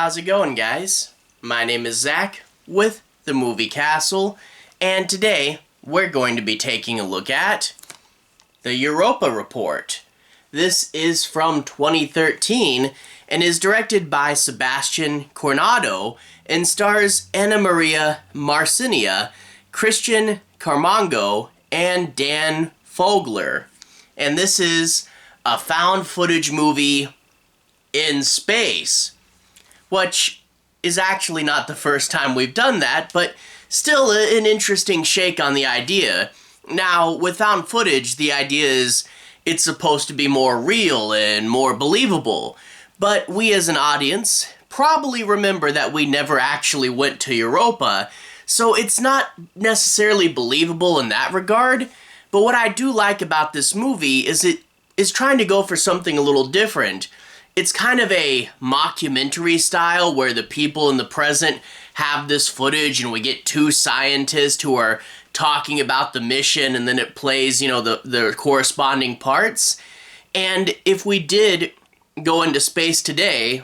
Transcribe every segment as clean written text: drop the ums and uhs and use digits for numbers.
How's it going, guys? My name is Zach with the Movie Castle, and today we're going to be taking a look at the Europa Report. This is from 2013 and is directed by Sebastian Cordero and stars Anamaria Marinca, Christian Camargo, and Dan Fogler. And this is a found footage movie in space, which is actually not the first time we've done that, but still an interesting shake on the idea. Now, with found footage, the idea is it's supposed to be more real and more believable, but we as an audience probably remember that we never actually went to Europa, so it's not necessarily believable in that regard. But what I do like about this movie is it is trying to go for something a little different. It's kind of a mockumentary style where the people in the present have this footage and we get two scientists who are talking about the mission, and then it plays, the corresponding parts. And if we did go into space today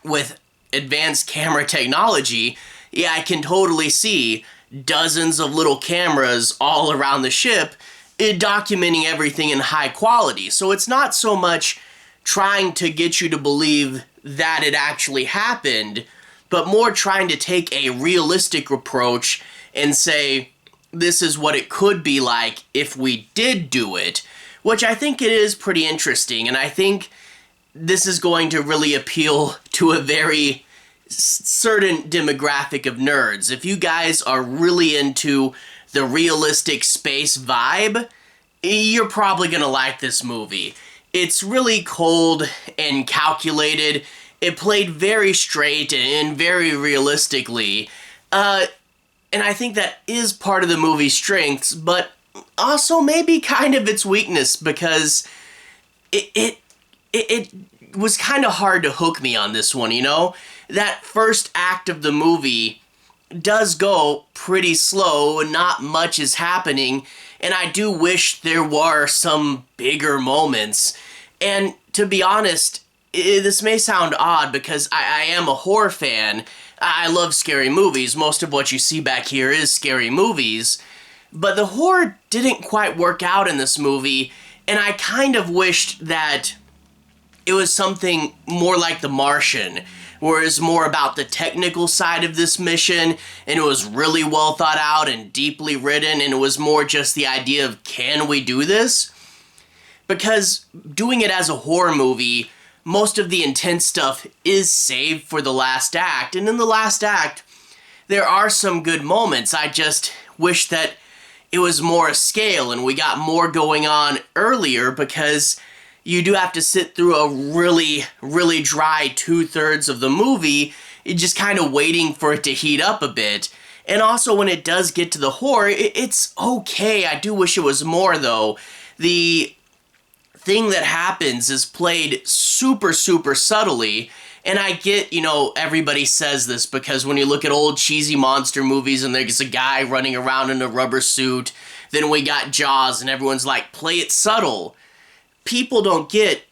with advanced camera technology, yeah, I can totally see dozens of little cameras all around the ship documenting everything in high quality. So it's not so much trying to get you to believe that it actually happened, but more trying to take a realistic approach and say, this is what it could be like if we did do it, which I think it is pretty interesting, and I think this is going to really appeal to a very certain demographic of nerds. If you guys are really into the realistic space vibe, you're probably gonna like this movie. It's really cold and calculated. It played very straight and very realistically. And I think that is part of the movie's strengths, but also maybe kind of its weakness, because it was kind of hard to hook me on this one, That first act of the movie does go pretty slow, not much is happening, and I do wish there were some bigger moments. And to be honest, this may sound odd because I am a horror fan. I love scary movies. Most of what you see back here is scary movies. But the horror didn't quite work out in this movie, and I kind of wished that it was something more like The Martian, where it's more about the technical side of this mission, and it was really well thought out and deeply written, and it was more just the idea of, can we do this? Because doing it as a horror movie, most of the intense stuff is saved for the last act, and in the last act, there are some good moments. I just wish that it was more a scale and we got more going on earlier, because you do have to sit through a really, really dry 2/3 of the movie, just kind of waiting for it to heat up a bit. And also when it does get to the horror, it's okay. I do wish it was more, though. The thing that happens is played super, super subtly. And I get, everybody says this because when you look at old cheesy monster movies and there's a guy running around in a rubber suit, then we got Jaws and everyone's like, play it subtle. People don't get,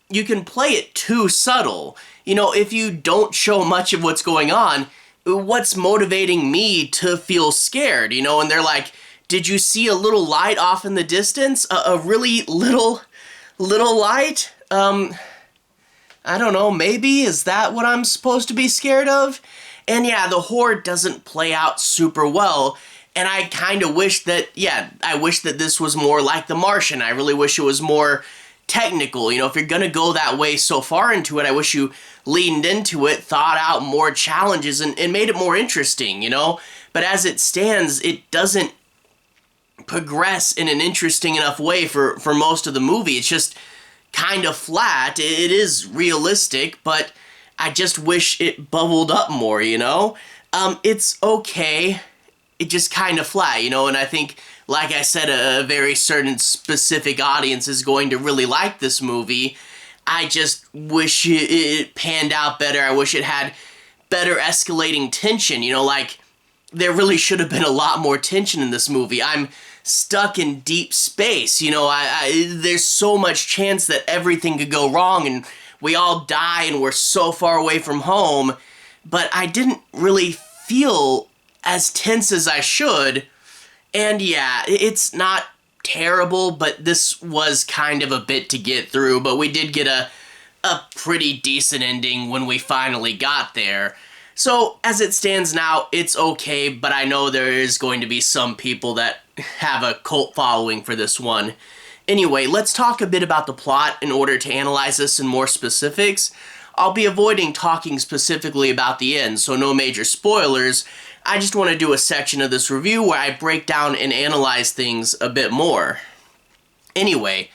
you can play it too subtle. If you don't show much of what's going on, what's motivating me to feel scared, and they're like, did you see a little light off in the distance? A really little light? I don't know, maybe? Is that what I'm supposed to be scared of? And yeah, the horror doesn't play out super well, and I kind of wish that, I wish that this was more like The Martian. I really wish it was more technical. If you're gonna go that way so far into it, I wish you leaned into it, thought out more challenges, and made it more interesting, But as it stands, it doesn't progress in an interesting enough way for most of the movie. It's just kind of flat. It is realistic, but I just wish it bubbled up more, It's okay. It just kind of flat, and I think, like I said, a very certain specific audience is going to really like this movie. I just wish it panned out better. I wish it had better escalating tension, like there really should have been a lot more tension in this movie. I'm stuck in deep space, there's so much chance that everything could go wrong, and we all die and we're so far away from home, but I didn't really feel as tense as I should. And yeah, it's not terrible, but this was kind of a bit to get through, but we did get a pretty decent ending when we finally got there. So as it stands now, it's okay, but I know there is going to be some people that have a cult following for this one. Anyway, let's talk a bit about the plot in order to analyze this in more specifics. I'll be avoiding talking specifically about the end, so no major spoilers. I just want to do a section of this review where I break down and analyze things a bit more. Anyway,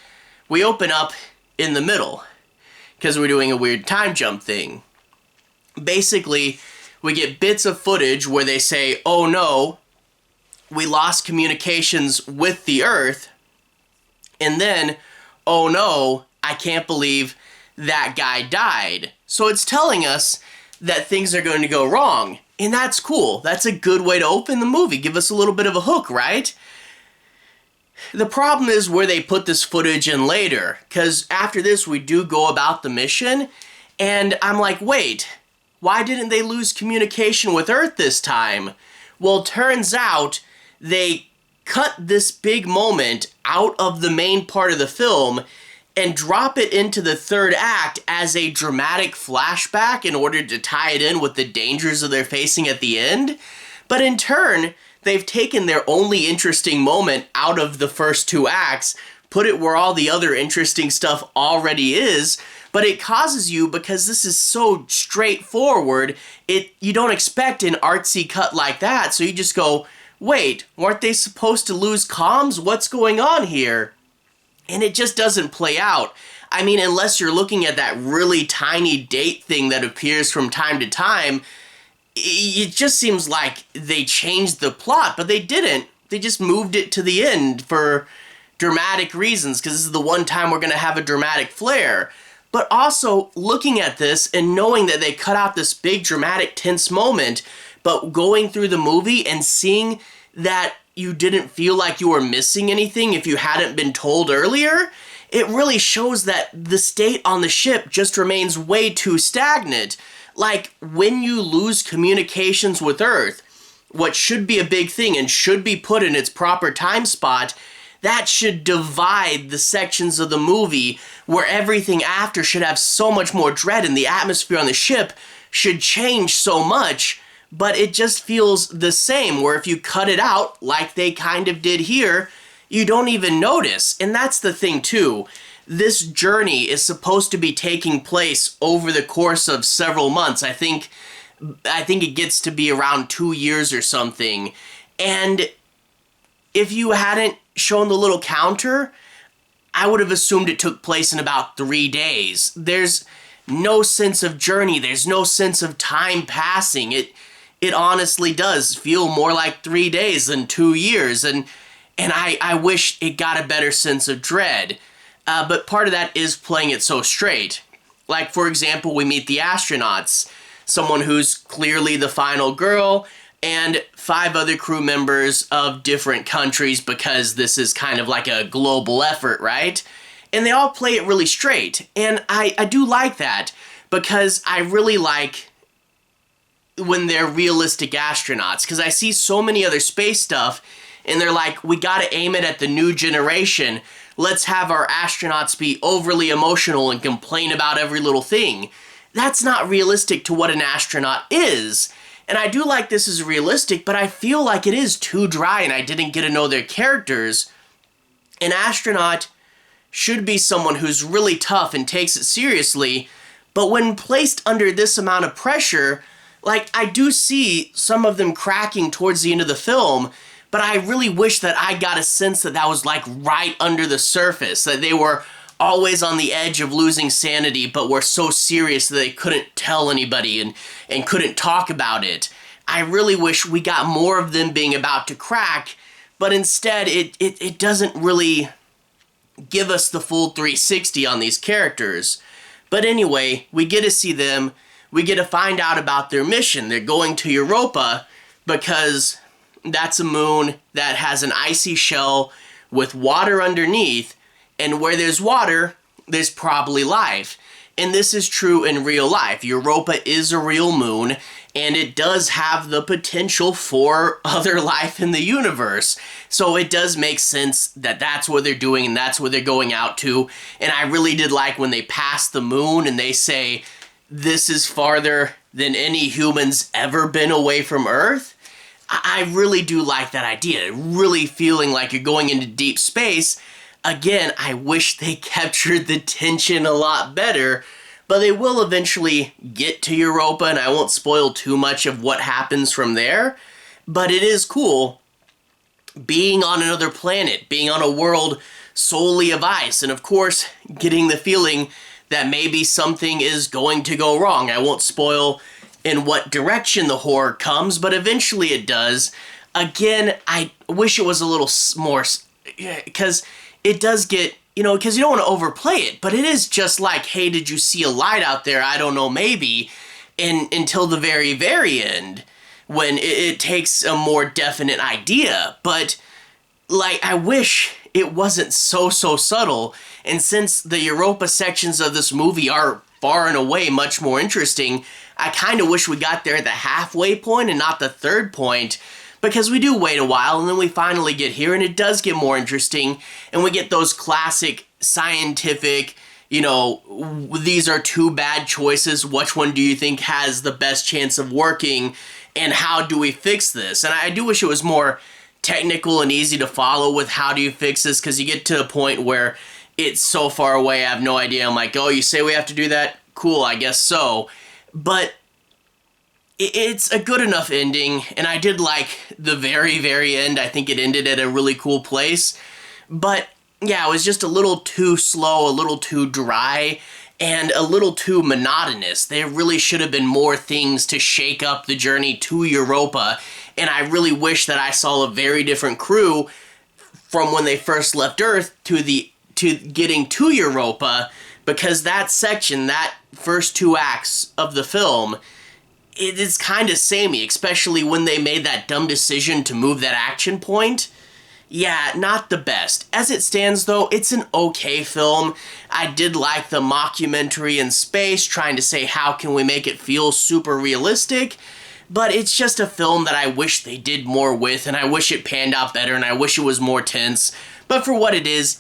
we open up in the middle, because we're doing a weird time jump thing. Basically, we get bits of footage where they say, oh no, we lost communications with the Earth, and then, oh no, I can't believe that guy died. So it's telling us that things are going to go wrong, and that's cool. That's a good way to open the movie, give us a little bit of a hook, right? The problem is where they put this footage in later, because after this we do go about the mission, and I'm like, wait, why didn't they lose communication with Earth this time? Well, turns out they cut this big moment out of the main part of the film and drop it into the third act as a dramatic flashback in order to tie it in with the dangers that they're facing at the end. But in turn, they've taken their only interesting moment out of the first two acts, put it where all the other interesting stuff already is, but it causes you, because this is so straightforward, you don't expect an artsy cut like that, so you just go, wait, weren't they supposed to lose comms? What's going on here? And it just doesn't play out. I mean, unless you're looking at that really tiny date thing that appears from time to time, it just seems like they changed the plot, but they didn't. They just moved it to the end for dramatic reasons, because this is the one time we're going to have a dramatic flair. But also, looking at this and knowing that they cut out this big dramatic tense moment, but going through the movie and seeing that you didn't feel like you were missing anything if you hadn't been told earlier, it really shows that the state on the ship just remains way too stagnant. Like, when you lose communications with Earth, what should be a big thing and should be put in its proper time spot, that should divide the sections of the movie where everything after should have so much more dread and the atmosphere on the ship should change so much, but it just feels the same, where if you cut it out, like they kind of did here, you don't even notice. And that's the thing too. This journey is supposed to be taking place over the course of several months. I think it gets to be around 2 years or something. And if you hadn't shown the little counter, I would have assumed it took place in about 3 days. There's no sense of journey. There's no sense of time passing. It honestly does feel more like 3 days than 2 years. And I wish it got a better sense of dread. But part of that is playing it so straight. Like, for example, we meet the astronauts, someone who's clearly the final girl, and 5 other crew members of different countries, because this is kind of like a global effort, right? And they all play it really straight. And I do like that, because I really like when they're realistic astronauts, because I see so many other space stuff, and they're like, we gotta aim it at the new generation. Let's have our astronauts be overly emotional and complain about every little thing. That's not realistic to what an astronaut is. And I do like this is realistic, but I feel like it is too dry and I didn't get to know their characters. An astronaut should be someone who's really tough and takes it seriously, but when placed under this amount of pressure, like, I do see some of them cracking towards the end of the film, but I really wish that I got a sense that that was like right under the surface, that they were always on the edge of losing sanity, but were so serious that they couldn't tell anybody and couldn't talk about it. I really wish we got more of them being about to crack, but instead it doesn't really give us the full 360 on these characters. But anyway, we get to see them, we get to find out about their mission. They're going to Europa because that's a moon that has an icy shell with water underneath, and where there's water, there's probably life. And this is true in real life. Europa is a real moon, and it does have the potential for other life in the universe. So it does make sense that that's what they're doing and that's what they're going out to. And I really did like when they pass the moon and they say, this is farther than any humans ever been away from Earth. I really do like that idea, really feeling like you're going into deep space. Again, I wish they captured the tension a lot better, but they will eventually get to Europa, and I won't spoil too much of what happens from there. But it is cool being on another planet, being on a world solely of ice, and of course, getting the feeling that maybe something is going to go wrong. I won't spoil in what direction the horror comes, but eventually it does. Again, I wish it was a little more, because it does get, because you don't want to overplay it, but it is just like, hey, did you see a light out there? I don't know, maybe, until the very, very end, when it takes a more definite idea. But, I wish it wasn't so subtle, and since the Europa sections of this movie are far and away much more interesting, I kind of wish we got there at the halfway point and not the third point, because we do wait a while and then we finally get here and it does get more interesting and we get those classic scientific, these are two bad choices, which one do you think has the best chance of working and how do we fix this? And I do wish it was more technical and easy to follow with how do you fix this, because you get to a point where it's so far away I have no idea. I'm like, oh, you say we have to do that? Cool, I guess so. But it's a good enough ending, and I did like the very, very end. I think it ended at a really cool place. But, yeah, it was just a little too slow, a little too dry, and a little too monotonous. There really should have been more things to shake up the journey to Europa, and I really wish that I saw a very different crew from when they first left Earth to getting to Europa, because that section, that first two acts of the film, it is kind of samey, especially when they made that dumb decision to move that action point. Yeah, not the best. As it stands, though, it's an okay film. I did like the mockumentary in space, trying to say how can we make it feel super realistic, but it's just a film that I wish they did more with, and I wish it panned out better, and I wish it was more tense. But for what it is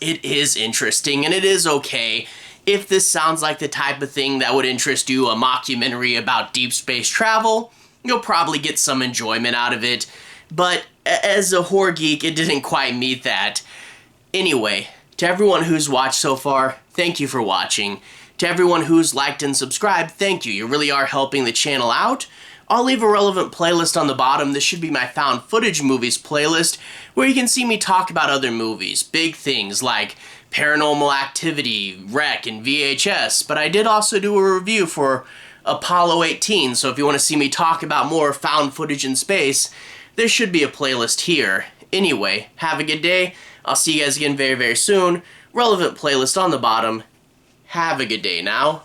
interesting, and it is okay. If this sounds like the type of thing that would interest you, a mockumentary about deep space travel, you'll probably get some enjoyment out of it. But as a horror geek, it didn't quite meet that. Anyway, to everyone who's watched so far, thank you for watching. To everyone who's liked and subscribed, thank you. You really are helping the channel out. I'll leave a relevant playlist on the bottom. This should be my Found Footage Movies playlist, where you can see me talk about other movies. Big things like Paranormal Activity, Wreck, and VHS. But I did also do a review for Apollo 18, so if you want to see me talk about more found footage in space, there should be a playlist here. Anyway, have a good day. I'll see you guys again very, very soon. Relevant playlist on the bottom. Have a good day now.